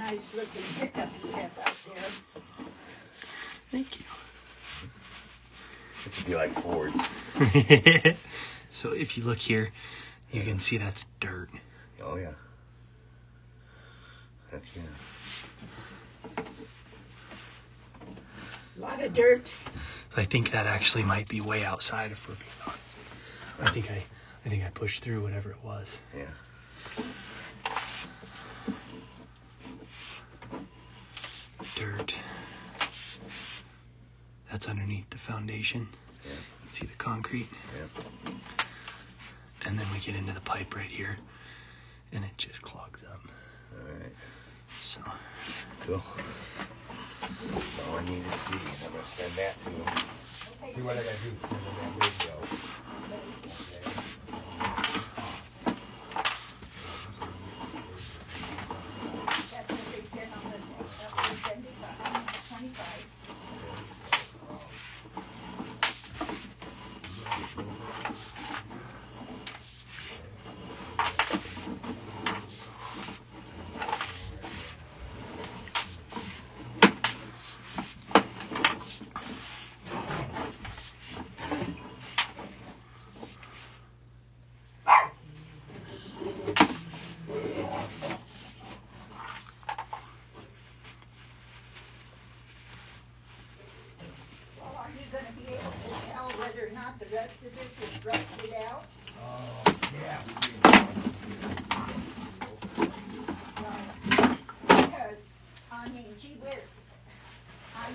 nice looking pickup you have out there. Thank you. It should be like Fords. So if you look here, you can see that's dirt. Oh yeah. Heck yeah. A lot of dirt. So I think that actually might be way outside if we're being honest. I think I pushed through whatever it was. Yeah. Dirt. That's underneath the foundation. Yeah. You can see the concrete. Yeah. And then we get into the pipe right here, and it just clogs up. All right. So. Cool. That's all I need to see. And I'm gonna send that to him. See what I gotta do. Send him that video. Okay. That's what they said on the agenda, 25. Are you going to be able to tell whether or not the rest of this is rusted out? Yeah. Because, I mean, gee whiz, I'm